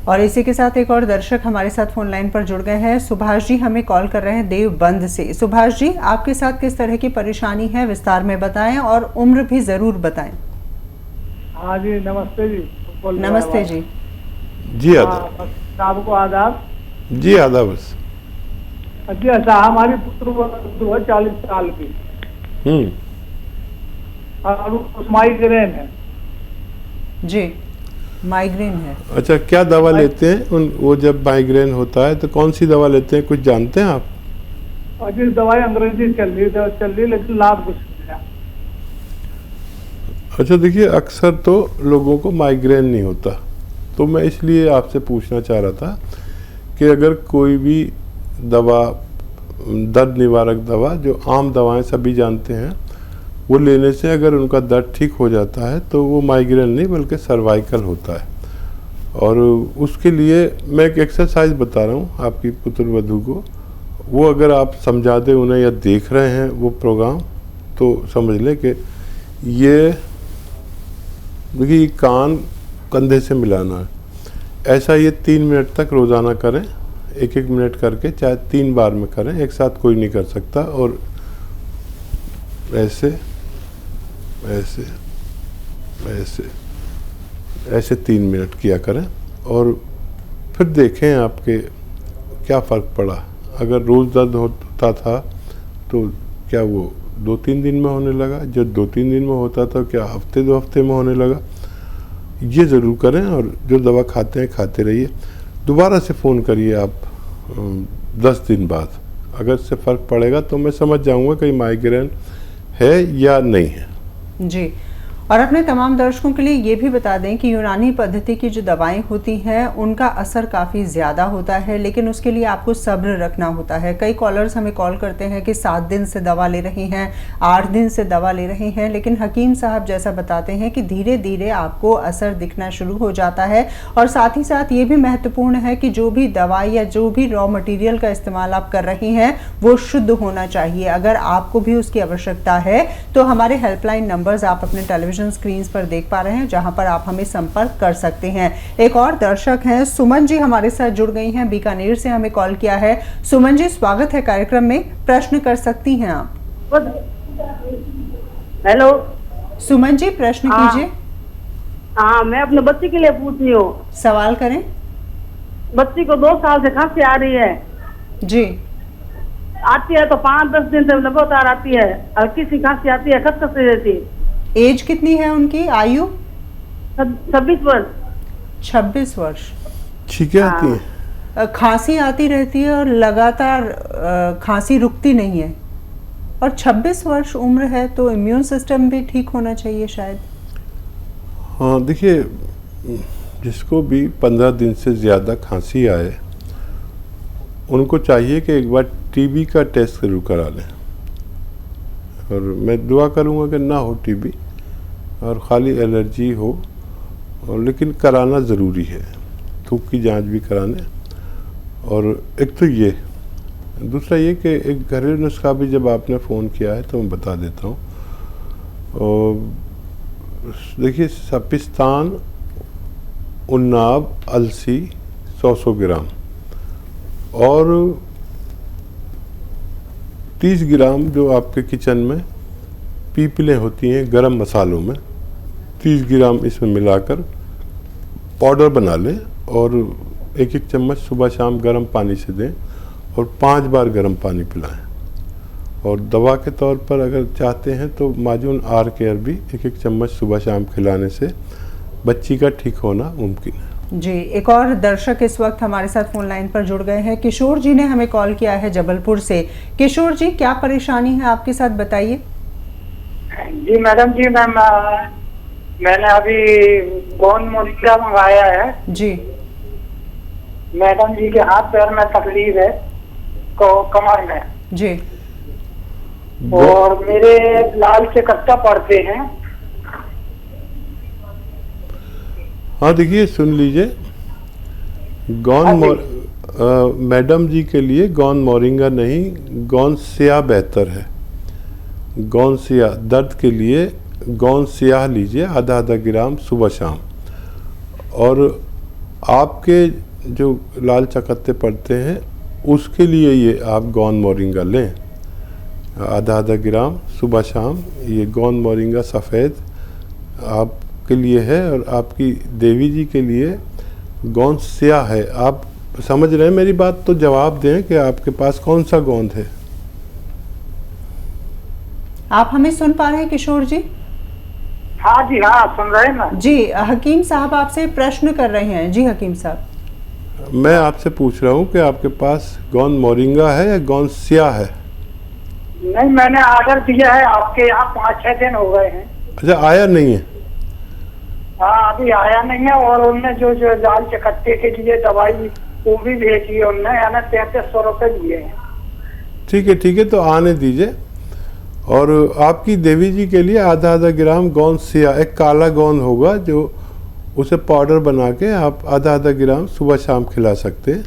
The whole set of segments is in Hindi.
और इसी के साथ एक और दर्शक हमारे साथ फोन लाइन पर जुड़ गए हैं। सुभाष जी हमें कॉल कर रहे हैं देवबंद से। सुभाष जी, आपके साथ किस तरह की परेशानी है विस्तार में बताएं और उम्र भी जरूर बताएं। हाँ जी, नमस्ते जी। नमस्ते जी। जी आदाब। आपको आदाब। जी आदाब। जी अच्छा, हमारी पुत्र है 40 साल की और माइग्रेन है। जी, माइग्रेन है। अच्छा, क्या दवा लेते हैं वो जब माइग्रेन होता है तो कौन सी दवा लेते हैं, कुछ जानते हैं आप? और जिस दवाई अंग्रेजी चल रही लेकिन लाभ कुछ नहीं है। अच्छा देखिए, अक्सर तो लोगों को माइग्रेन नहीं होता, तो मैं इसलिए आपसे पूछना चाह रहा था कि अगर कोई भी दवा, दर्द निवारक दवा जो आम दवाएं सभी जानते हैं, वो लेने से अगर उनका दर्द ठीक हो जाता है तो वो माइग्रेन नहीं बल्कि सर्वाइकल होता है। और उसके लिए मैं एक एक्सरसाइज बता रहा हूँ आपकी पुत्र वधू को, वो अगर आप समझा दें उन्हें या देख रहे हैं वो प्रोग्राम तो समझ लें कि ये देखिए कान कंधे से मिलाना है। ऐसा ये 3 मिनट तक रोज़ाना करें, 1-1 मिनट करके, चाहे 3 बार में करें, एक साथ कोई नहीं कर सकता। और ऐसे ऐसे ऐसे ऐसे 3 मिनट किया करें और फिर देखें आपके क्या फ़र्क पड़ा। अगर रोज़ दर्द होता था तो क्या वो 2-3 दिन में होने लगा, जो 2-3 दिन में होता था क्या हफ्ते 2 हफ्ते में होने लगा। ये ज़रूर करें और जो दवा खाते हैं खाते रहिए। दोबारा से फ़ोन करिए आप 10 दिन बाद, अगर से फ़र्क पड़ेगा तो मैं समझ जाऊंगा कि माइग्रेन है या नहीं है। जी, और अपने तमाम दर्शकों के लिए ये भी बता दें कि यूनानी पद्धति की जो दवाएं होती हैं उनका असर काफ़ी ज़्यादा होता है, लेकिन उसके लिए आपको सब्र रखना होता है। कई कॉलर्स हमें कॉल करते हैं कि 7 दिन से दवा ले रहे हैं, 8 दिन से दवा ले रहे हैं, लेकिन हकीम साहब जैसा बताते हैं कि धीरे धीरे आपको असर दिखना शुरू हो जाता है। और साथ ही साथ ये भी महत्वपूर्ण है कि जो भी दवाई या जो भी रॉ मटीरियल का इस्तेमाल आप कर रही हैं वो शुद्ध होना चाहिए। अगर आपको भी उसकी आवश्यकता है तो हमारे हेल्पलाइन नंबर्स आप अपने टेलीविजन स्क्रीन पर देख पा रहे हैं, जहां पर आप हमें संपर्क कर सकते हैं। एक और दर्शक हैं सुमन जी हमारे साथ जुड़ गई हैं, बीकानेर से हमें कॉल किया है। सुमन जी, स्वागत है कार्यक्रम में, प्रश्न कर सकती हैं आप। हेलो सुमन जी, प्रश्न कीजिए। हाँ, मैं अपने बच्चे के लिए पूछ रही हूँ। सवाल करें। बच्ची को 2 साल से खांसी आ रही है जी। आती है तो 5-10 दिन से लगातार आती है, हल्की सी खांसी आती है, खसखस रहती है। एज कितनी है उनकी, आयु? 26 वर्ष। 26 वर्ष। ठीक है। आती है, खांसी आती रहती है और लगातार खांसी रुकती नहीं है, और 26 वर्ष उम्र है तो इम्यून सिस्टम भी ठीक होना चाहिए शायद। हाँ देखिए, जिसको भी 15 दिन से ज़्यादा खांसी आए उनको चाहिए कि एक बार टीबी का टेस्ट जरूर करा लें। और मैं दुआ करूँगा कि ना हो टीबी और ख़ाली एलर्जी हो, और लेकिन कराना ज़रूरी है, थूक की जांच भी कराने। और एक तो ये, दूसरा ये कि एक घरेलू नुस्खा भी जब आपने फ़ोन किया है तो मैं बता देता हूँ। देखिए, सपिस्तान, उन्नाब, अलसी 100 ग्राम और 30 ग्राम जो आपके किचन में पीपलें होती हैं गरम मसालों में, 30 ग्राम इसमें मिलाकर पाउडर बना लें और 1-1 चम्मच सुबह शाम गर्म पानी से दें और 5 बार गर्म पानी पिलाएं। और दवा के तौर पर अगर चाहते हैं तो माजून आर केयर भी 1-1 चम्मच सुबह शाम खिलाने से बच्ची का ठीक होना मुमकिन है। जी, एक और दर्शक इस वक्त हमारे साथ फोन लाइन पर जुड़ गए हैं। किशोर जी ने हमें कॉल किया है जबलपुर से। किशोर जी, क्या परेशानी है आपके साथ, बताइए। जी मैडम जी, मैंने अभी गोंद मोरिंगा मंगाया है जी। मैडम जी के हाथ पैर में तकलीफ है, कमर में जी। और मेरे लाल से कच्चा पड़ते हैं। हाँ देखिए, सुन लीजिए, मैडम जी के लिए गोंद मोरिंगा नहीं, गोंद स्याह बेहतर है। गोंद स्याह दर्द के लिए गोंद स्याह लीजिए, आधा-आधा ग्राम सुबह शाम। और आपके जो लाल चकत्ते पड़ते हैं उसके लिए ये आप गौन मोरिंगा लें, आधा आधा ग्राम सुबह शाम। ये गौन मोरिंगा सफ़ेद आपके लिए है, और आपकी देवी जी के लिए गौन स्याह है। आप समझ रहे हैं मेरी बात? तो जवाब दें कि आपके पास कौन सा गोंद है। आप हमें सुन पा रहे हैं किशोर जी? हाँ जी, हाँ सुन रहे हैं ना जी, हकीम साहब आपसे प्रश्न कर रहे हैं। जी हकीम साहब, मैं आपसे पूछ रहा हूँ कि आपके पास गौन मोरिंगा है या गौन स्याह है? नहीं, मैंने ऑर्डर दिया है आपके यहाँ, 5-6 दिन हो गए हैं। अच्छा, आया नहीं है? हाँ, अभी आया नहीं है। और उनने जो लाल चकत्ते के लिए दवाई वो भी भेजी है उनने, यानी 3300 रुपये दिए हैं। ठीक है, तो आने दीजिए। और आपकी देवी जी के लिए आधा आधा ग्राम गौन स्याह, एक काला गौन होगा जो उसे पाउडर बना के आप आधा आधा ग्राम सुबह शाम खिला सकते हैं,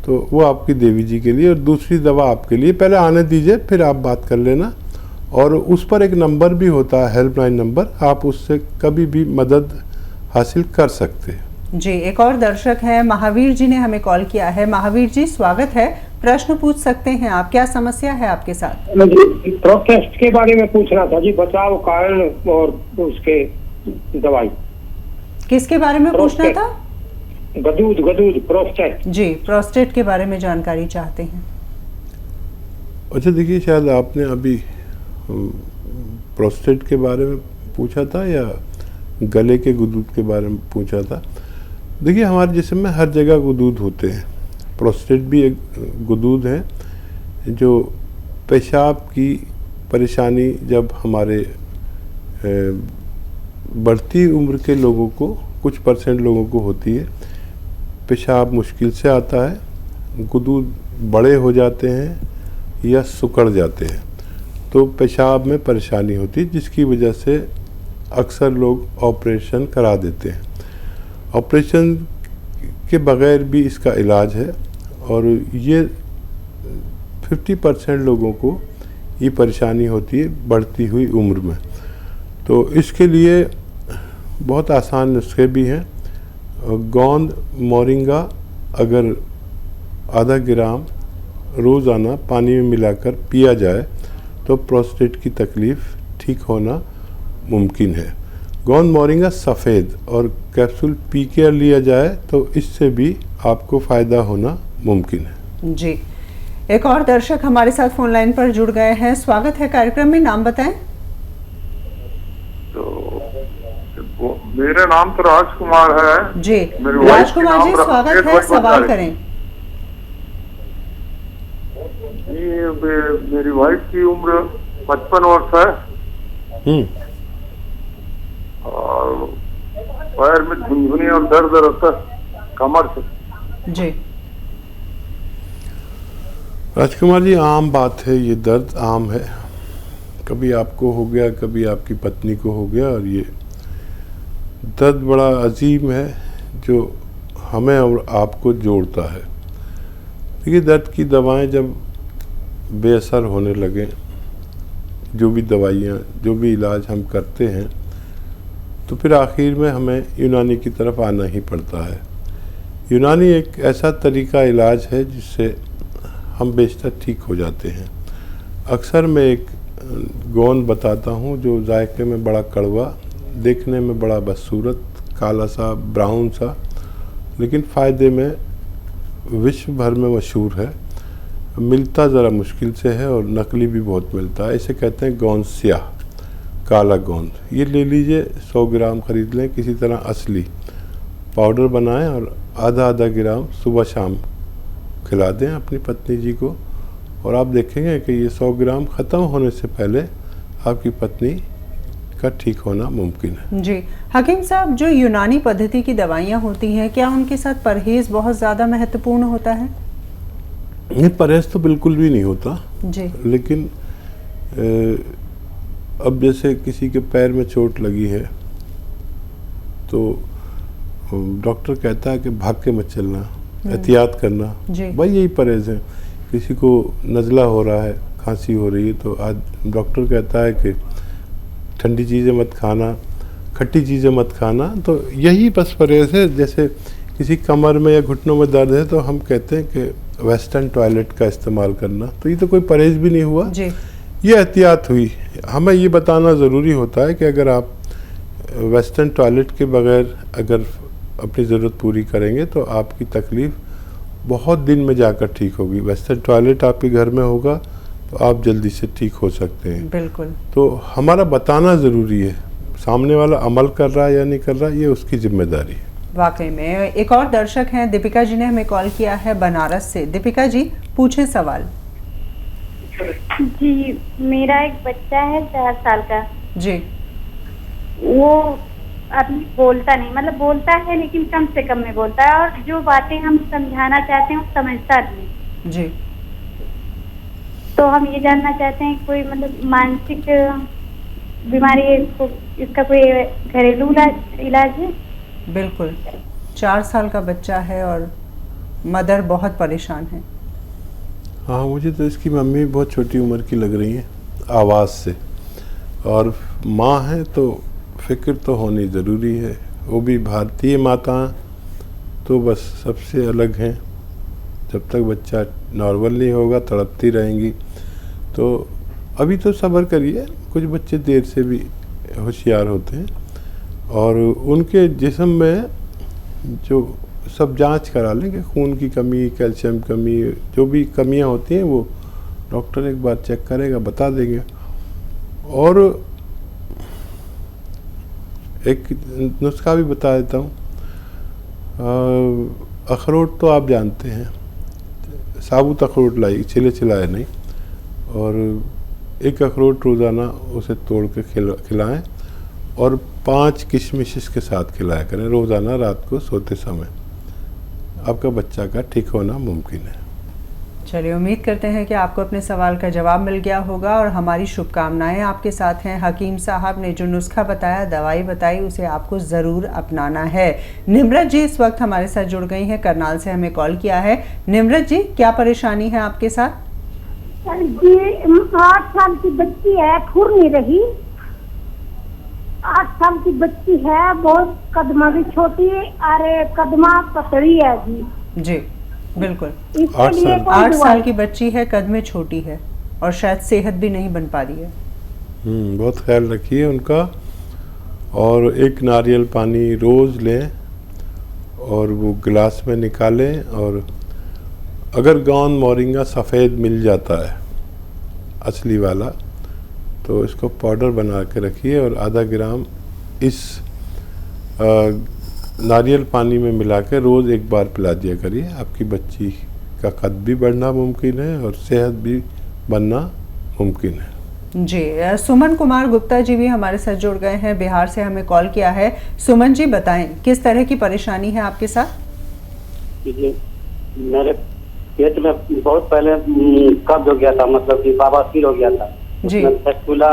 तो वो आपकी देवी जी के लिए। और दूसरी दवा आपके लिए, पहले आने दीजिए फिर आप बात कर लेना। और उस पर एक नंबर भी होता है, हेल्पलाइन नंबर, आप उससे कभी भी मदद हासिल कर सकते हैं। जी, एक और दर्शक है महावीर जी ने हमें कॉल किया है। महावीर जी स्वागत है, प्रश्न पूछ सकते हैं आप। क्या समस्या है आपके साथ? मुझे प्रोस्टेट के बारे में पूछना था जी, बचाव कारण और उसके दवाई। किसके बारे में पूछना था? गदूद प्रोस्टेट। जी, प्रोस्टेट के बारे में जानकारी चाहते हैं। अच्छा देखिए, शायद आपने अभी प्रोस्टेट के बारे में पूछा था या गले के गुदूद के बारे में पूछा था। देखिए, हमारे जिस्म में हर जगह गुदूद होते हैं। प्रोस्टेट भी एक गुदूद है जो पेशाब की परेशानी जब हमारे बढ़ती उम्र के लोगों को, कुछ % लोगों को होती है, पेशाब मुश्किल से आता है, गुदूद बड़े हो जाते हैं या सिकुड़ जाते हैं, तो पेशाब में परेशानी होती है, जिसकी वजह से अक्सर लोग ऑपरेशन करा देते हैं। ऑपरेशन के बगैर भी इसका इलाज है, और ये 50% लोगों को ये परेशानी होती है बढ़ती हुई उम्र में। तो इसके लिए बहुत आसान नुस्खे भी हैं। गोंद मोरिंगा अगर आधा ग्राम रोज़ाना पानी में मिलाकर पिया जाए तो प्रोस्टेट की तकलीफ़ ठीक होना मुमकिन है। गोंद मोरिंगा सफ़ेद और कैप्सूल पी के लिया जाए तो इससे भी आपको फ़ायदा होना मुमकिन है। जी, एक और दर्शक हमारे साथ फोन लाइन पर जुड़ गए हैं। स्वागत है कार्यक्रम में, नाम बताएं। तो मेरा नाम तो राजकुमार है जी, राजकुमार जी स्वागत है, सवाल करें। मेरी वाइफ की उम्र 55 वर्ष है और पैर में झुनझुनी और दर्द रहता है कमर से। जी राजकुमार जी, आम बात है, ये दर्द आम है, कभी आपको हो गया कभी आपकी पत्नी को हो गया, और ये दर्द बड़ा अजीम है जो हमें और आपको जोड़ता है। देखिए, दर्द की दवाएं जब बेअसर होने लगे, जो भी दवाइयाँ जो भी इलाज हम करते हैं, तो फिर आखिर में हमें यूनानी की तरफ आना ही पड़ता है। यूनानी एक ऐसा तरीका इलाज है जिससे हम बेशतर ठीक हो जाते हैं। अक्सर मैं एक गोंद बताता हूँ जो जायके में बड़ा कड़वा, देखने में बड़ा बदसूरत, काला सा ब्राउन सा, लेकिन फ़ायदे में विश्व भर में मशहूर है। मिलता ज़रा मुश्किल से है और नकली भी बहुत मिलता है। इसे कहते हैं गोंद स्याह, काला गोंद। ये ले लीजिए, 100 ग्राम ख़रीद लें, किसी तरह असली पाउडर बनाएं और आधा आधा ग्राम सुबह शाम खिला दें अपनी पत्नी जी को, और आप देखेंगे कि ये 100 ग्राम ख़त्म होने से पहले आपकी पत्नी का ठीक होना मुमकिन है। जी हकीम साहब, जो यूनानी पद्धति की दवाइयाँ होती हैं, क्या उनके साथ परहेज़ बहुत ज़्यादा महत्वपूर्ण होता है? ये परहेज़ तो बिल्कुल भी नहीं होता जी, लेकिन अब जैसे किसी के पैर में चोट लगी है तो डॉक्टर कहता है कि भाग के मत चलना, एहतियात करना, भाई यही परहेज़ है। किसी को नज़ला हो रहा है, खांसी हो रही है, तो आज डॉक्टर कहता है कि ठंडी चीज़ें मत खाना, खट्टी चीज़ें मत खाना, तो यही बस परहेज़ है। जैसे किसी कमर में या घुटनों में दर्द है तो हम कहते हैं कि वेस्टर्न टॉयलेट का इस्तेमाल करना। तो ये तो कोई परहेज भी नहीं हुआ जी। ये एहतियात हुई। हमें ये बताना ज़रूरी होता है कि अगर आप वेस्टर्न टॉयलेट के बगैर अगर अपनी ज़रूरत पूरी करेंगे तो आपकी तकलीफ़ बहुत दिन में जाकर ठीक होगी। वेस्टर्न टॉयलेट आपके घर में होगा तो आप जल्दी से ठीक हो सकते हैं। बिल्कुल। तो हमारा बताना ज़रूरी है, सामने वाला अमल कर रहा है या नहीं कर रहा, ये उसकी जिम्मेदारी है। वाकई में। एक और दर्शक हैं, दीपिका जी ने हमें कॉल किया है बनारस से। दीपिका जी पूछे सवाल। जी, मेरा एक बच्चा है 4 साल का। जी। वो अभी बोलता नहीं, मतलब बोलता है लेकिन कम से कम में बोलता है, और जो बातें हम समझाना चाहते हैं वो समझता नहीं। जी। तो हम ये जानना चाहते हैं कोई मतलब मानसिक बीमारी है इसको, इसका कोई घरेलू इलाज है? बिल्कुल। 4 साल का बच्चा है और मदर बहुत परेशान है। हाँ, मुझे तो इसकी मम्मी बहुत छोटी उम्र की लग रही है आवाज़ से, और माँ है तो फिक्र तो होनी ज़रूरी है। वो भी भारतीय माता तो बस सबसे अलग हैं। जब तक बच्चा नॉर्मल नहीं होगा तड़पती रहेंगी। तो अभी तो सब्र करिए, कुछ बच्चे देर से भी होशियार होते हैं और उनके जिस्म में जो सब जांच करा लेंगे, खून की कमी, कैल्शियम कमी, जो भी कमियां होती हैं वो डॉक्टर एक बार चेक करेगा, बता देंगे। और एक नुस्खा भी बता देता हूँ। अखरोट तो आप जानते हैं, साबुत अखरोट लाई, छिले छिलाए नहीं, और एक अखरोट रोज़ाना उसे तोड़ के खिलाएं और 5 किशमिश इसके साथ खिलाया करें रोज़ाना रात को सोते समय। आपका बच्चा का ठीक होना मुमकिन है। चलिए, उम्मीद करते हैं कि आपको अपने सवाल का जवाब मिल गया होगा और हमारी शुभकामनाएं आपके साथ हैं। हकीम साहब ने जो नुस्खा बताया, दवाई बताई, उसे आपको ज़रूर अपनाना है। निम्रत जी इस वक्त हमारे साथ जुड़ गई हैं, करनाल से हमें कॉल किया है। निम्रत जी, क्या परेशानी है आपके साथ? जी, 8 साल की बच्ची है, फुर नहीं रही। 8 साल की बच्ची है, बहुत कदमा भी छोटी, अरे कदमा पतली है जी। जी बिल्कुल। 8 साल की बच्ची है, कद में छोटी है और शायद सेहत भी नहीं बन पा रही है। बहुत ख्याल रखिए उनका, और एक नारियल पानी रोज़ लें और वो गिलास में निकालें। और अगर गाउन मोरिंगा सफ़ेद मिल जाता है असली वाला तो इसको पाउडर बना के रखिए और आधा ग्राम इस नारियल पानी में मिला के रोज़ एक बार पिला दिया करिए। आपकी बच्ची का कद भी बढ़ना मुमकिन है और सेहत भी बनना मुमकिन है। जी, सुमन कुमार गुप्ता जी भी हमारे साथ जुड़ गए हैं, बिहार से हमें कॉल किया है। सुमन जी बताएं, किस तरह की परेशानी है आपके साथ? जी, मेरे पेट में बहुत पहले कब्ज हो गया था, मतलब कि बवासीर हो गया था। जी। फेस्टुला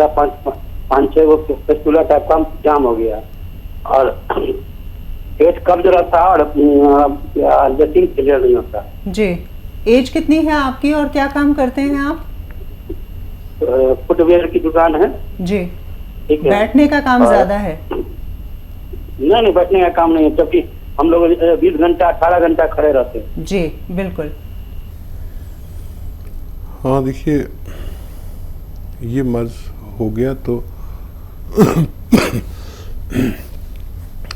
5-6 वो फेस्टुला टाइप का जाम हो गया और पेट कब्ज रहता और लेकिन क्लियर नहीं होता। जी, एज कितनी है आपकी और क्या काम करते हैं आप? फुटवेयर की दुकान है। जी। ठीक है। बैठने का काम ज्यादा है? नहीं, बैठने का काम नहीं है, क्योंकि हम लोग 20 घंटा 18 घंटा खड़े रहते हैं। जी बिल्कुल। हाँ, देखिए ये मर्ज हो गया तो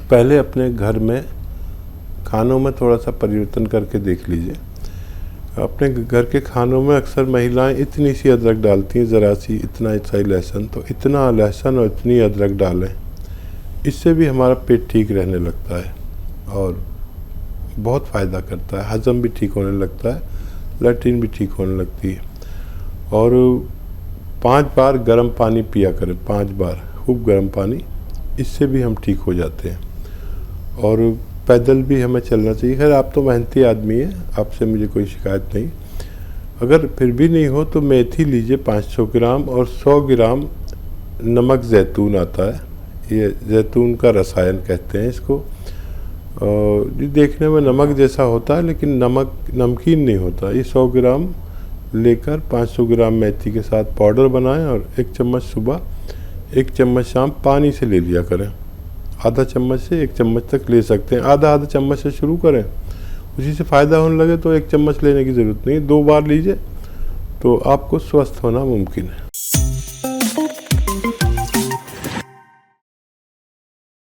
पहले अपने घर में खानों में थोड़ा सा परिवर्तन करके देख लीजिए। अपने घर के खानों में अक्सर महिलाएं इतनी सी अदरक डालती हैं, ज़रा सी, इतना सा लहसुन, तो इतना लहसुन और इतनी अदरक डालें। इससे भी हमारा पेट ठीक रहने लगता है और बहुत फ़ायदा करता है। हज़म भी ठीक होने लगता है, लैट्रिन भी ठीक होने लगती है। और 5 बार गर्म पानी पिया करें, 5 बार खूब गर्म पानी, इससे भी हम ठीक हो जाते हैं। और पैदल भी हमें चलना चाहिए। खैर आप तो मेहनती आदमी हैं, आपसे मुझे कोई शिकायत नहीं। अगर फिर भी नहीं हो तो मेथी लीजिए 500 ग्राम और 100 ग्राम नमक जैतून आता है, ये जैतून का रसायन कहते हैं इसको। ये देखने में नमक जैसा होता है लेकिन नमकीन नहीं होता। ये 100 ग्राम लेकर 500 ग्राम मेथी के साथ पाउडर बनाएं और 1 चम्मच सुबह 1 चम्मच शाम पानी से ले लिया करें आधा चम्मच से 1 चम्मच तक ले सकते हैं। आधा आधा चम्मच से शुरू करें, उसी से फ़ायदा होने लगे तो 1 चम्मच लेने की ज़रूरत नहीं, 2 बार लीजिए तो आपको स्वस्थ होना मुमकिन है।